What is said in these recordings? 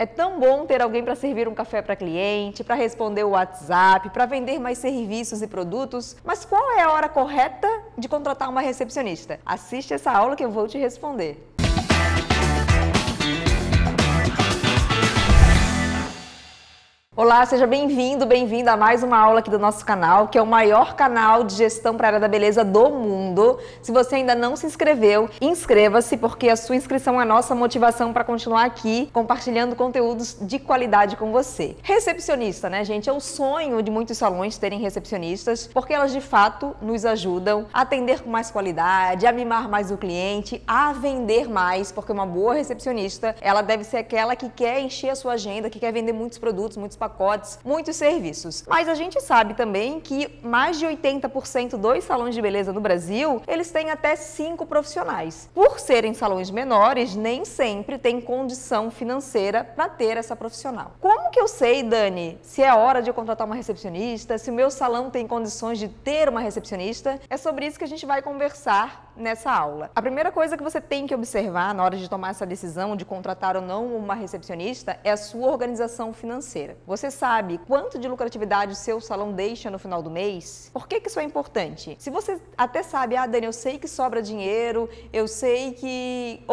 É tão bom ter alguém para servir um café para cliente, para responder o WhatsApp, para vender mais serviços e produtos, mas qual é a hora correta de contratar uma recepcionista? Assiste essa aula que eu vou te responder. Olá, seja bem-vindo, bem-vinda a mais uma aula aqui do nosso canal, que é o maior canal de gestão para a área da beleza do mundo. Se você ainda não se inscreveu, inscreva-se, porque a sua inscrição é a nossa motivação para continuar aqui compartilhando conteúdos de qualidade com você. Recepcionista, né, gente? É o sonho de muitos salões terem recepcionistas, porque elas de fato nos ajudam a atender com mais qualidade, a mimar mais o cliente, a vender mais, porque uma boa recepcionista, ela deve ser aquela que quer encher a sua agenda, que quer vender muitos produtos, muitos pacotes, muitos serviços. Mas a gente sabe também que mais de 80% dos salões de beleza no Brasil, eles têm até 5 profissionais. Por serem salões menores, nem sempre tem condição financeira para ter essa profissional. Como que eu sei, Dani, se é hora de eu contratar uma recepcionista, se o meu salão tem condições de ter uma recepcionista? É sobre isso que a gente vai conversar nessa aula. A primeira coisa que você tem que observar na hora de tomar essa decisão de contratar ou não uma recepcionista é a sua organização financeira. Você sabe quanto de lucratividade o seu salão deixa no final do mês? Por que isso é importante? Se você até sabe, Dani, eu sei que sobra dinheiro, eu sei que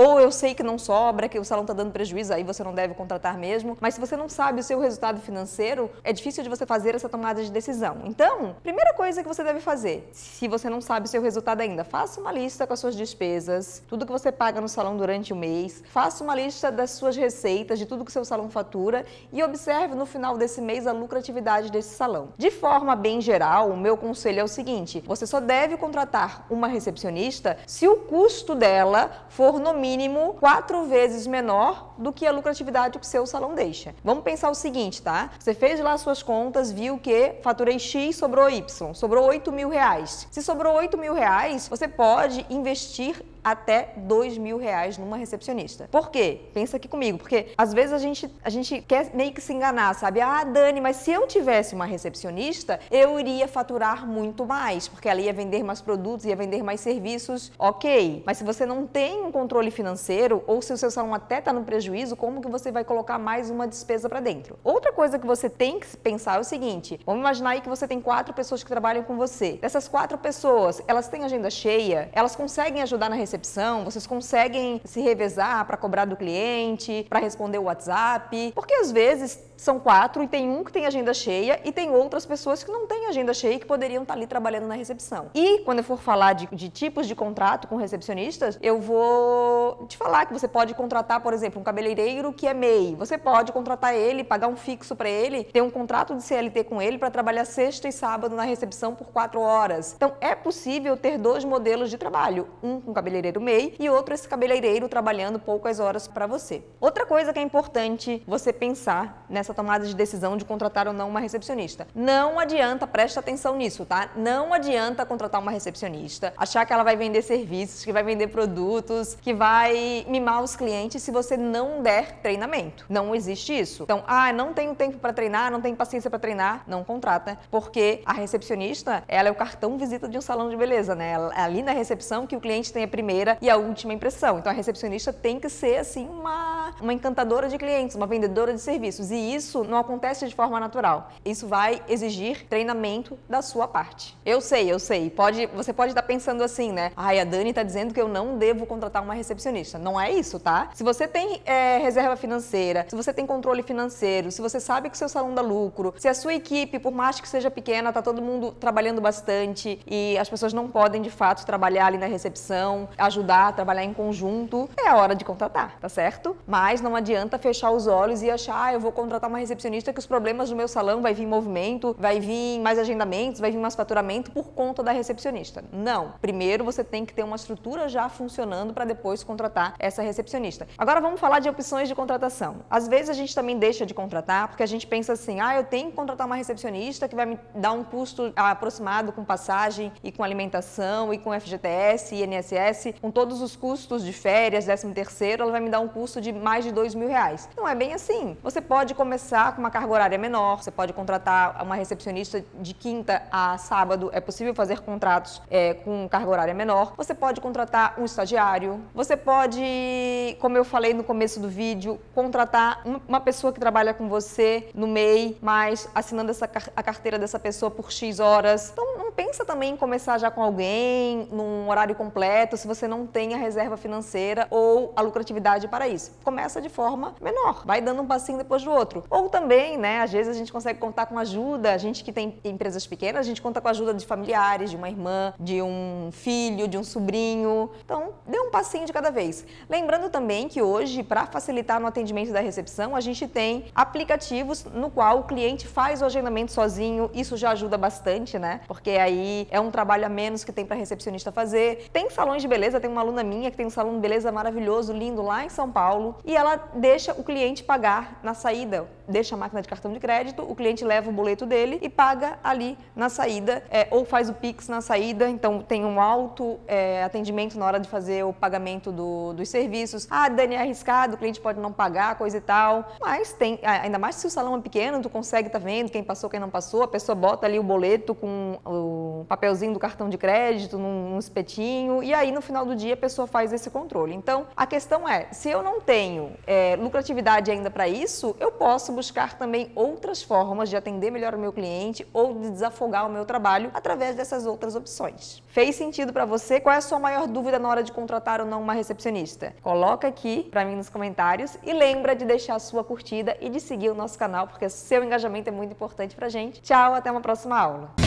não sobra, que o salão está dando prejuízo, aí você não deve contratar mesmo, mas se você não sabe o seu resultado financeiro, é difícil de você fazer essa tomada de decisão. Então, primeira coisa que você deve fazer, se você não sabe o seu resultado ainda, faça uma lista com as suas despesas, tudo que você paga no salão durante o mês, faça uma lista das suas receitas, de tudo que o seu salão fatura e observe no final desse mês a lucratividade desse salão. De forma bem geral, o meu conselho é o seguinte: você só deve contratar uma recepcionista se o custo dela for no mínimo 4 vezes menor do que a lucratividade que o seu salão deixa. Vamos pensar o seguinte, tá? Você fez lá suas contas, viu que faturei X, sobrou Y, sobrou R$8.000. Se sobrou R$8.000, você pode investir até R$2.000 numa recepcionista. Por quê? Pensa aqui comigo, porque às vezes a gente quer meio que se enganar, sabe? Dani, mas se eu tivesse uma recepcionista, eu iria faturar muito mais, porque ela ia vender mais produtos, ia vender mais serviços, ok. Mas se você não tem um controle financeiro, ou se o seu salão até está no prejuízo, como que você vai colocar mais uma despesa para dentro? Outra coisa que você tem que pensar é o seguinte: vamos imaginar aí que você tem 4 pessoas que trabalham com você. Dessas 4 pessoas, elas têm agenda cheia, elas conseguem ajudar na recepção, vocês conseguem se revezar para cobrar do cliente, para responder o WhatsApp, porque às vezes são 4 e tem um que tem agenda cheia e tem outras pessoas que não têm agenda cheia e que poderiam estar ali trabalhando na recepção. E quando eu for falar de tipos de contrato com recepcionistas, eu vou te falar que você pode contratar, por exemplo, um cabeleireiro que é MEI. Você pode contratar ele, pagar um fixo para ele, ter um contrato de CLT com ele para trabalhar sexta e sábado na recepção por 4 horas. Então é possível ter 2 modelos de trabalho, um com cabeleireiro MEI e outro esse cabeleireiro trabalhando poucas horas para você. Outra coisa que é importante você pensar nessa tomada de decisão de contratar ou não uma recepcionista. Não adianta, presta atenção nisso, tá? Não adianta contratar uma recepcionista, achar que ela vai vender serviços, que vai vender produtos, que vai mimar os clientes se você não der treinamento. Não existe isso. Então, não tenho tempo para treinar, não tenho paciência para treinar, não contrata, porque a recepcionista, ela é o cartão visita de um salão de beleza, né? É ali na recepção que o cliente tem a primeira e a última impressão. Então, a recepcionista tem que ser, assim, uma encantadora de clientes, uma vendedora de serviços. E isso não acontece de forma natural. Isso vai exigir treinamento da sua parte. Eu sei. Você pode estar pensando assim, né? A Dani está dizendo que eu não devo contratar uma recepcionista. Não é isso, tá? Se você tem reserva financeira, se você tem controle financeiro, se você sabe que o seu salão dá lucro, se a sua equipe, por mais que seja pequena, tá todo mundo trabalhando bastante e as pessoas não podem, de fato, trabalhar ali na recepção, ajudar a trabalhar em conjunto, é a hora de contratar, tá certo? Mas não adianta fechar os olhos e achar, eu vou contratar uma recepcionista que os problemas do meu salão vai vir movimento, vai vir mais agendamentos, vai vir mais faturamento por conta da recepcionista. Não. Primeiro você tem que ter uma estrutura já funcionando para depois contratar essa recepcionista. Agora vamos falar de opções de contratação. Às vezes a gente também deixa de contratar porque a gente pensa assim, eu tenho que contratar uma recepcionista que vai me dar um custo aproximado com passagem e com alimentação e com FGTS e INSS oferece, com todos os custos de férias, 13º, ela vai me dar um custo de mais de R$2.000. Não é bem assim. Você pode começar com uma carga horária menor, você pode contratar uma recepcionista de quinta a sábado, é possível fazer contratos com carga horária menor. Você pode contratar um estagiário, você pode, como eu falei no começo do vídeo, contratar uma pessoa que trabalha com você no MEI, mas assinando a carteira dessa pessoa por X horas. Então não pensa também em começar já com alguém num horário completo se você não tem a reserva financeira ou a lucratividade para isso. Começa de forma menor, vai dando um passinho depois do outro. Ou também, né, às vezes a gente consegue contar com ajuda, a gente que tem empresas pequenas, a gente conta com a ajuda de familiares, de uma irmã, de um filho, de um sobrinho. Então, dê um passinho de cada vez. Lembrando também que hoje, para facilitar no atendimento da recepção, a gente tem aplicativos no qual o cliente faz o agendamento sozinho. Isso já ajuda bastante, né? Porque aí é um trabalho a menos que tem para recepcionista fazer. Tem salões de beleza, tem uma aluna minha que tem um salão de beleza maravilhoso, lindo, lá em São Paulo, e ela deixa o cliente pagar na saída. Deixa a máquina de cartão de crédito, o cliente leva o boleto dele e paga ali na saída, ou faz o Pix na saída. Então tem um alto atendimento na hora de fazer o pagamento dos serviços. Ah, Dani, é arriscado, o cliente pode não pagar, coisa e tal. Mas tem, ainda mais se o salão é pequeno, tu consegue, tá vendo quem passou, quem não passou, a pessoa bota ali o boleto com o papelzinho do cartão de crédito num espetinho, e aí no final do dia a pessoa faz esse controle. Então a questão é, se eu não tenho lucratividade ainda para isso, eu posso buscar também outras formas de atender melhor o meu cliente ou de desafogar o meu trabalho através dessas outras opções. Fez sentido para você? Qual é a sua maior dúvida na hora de contratar ou não uma recepcionista? Coloca aqui para mim nos comentários e lembra de deixar a sua curtida e de seguir o nosso canal, porque seu engajamento é muito importante pra gente. Tchau, até uma próxima aula.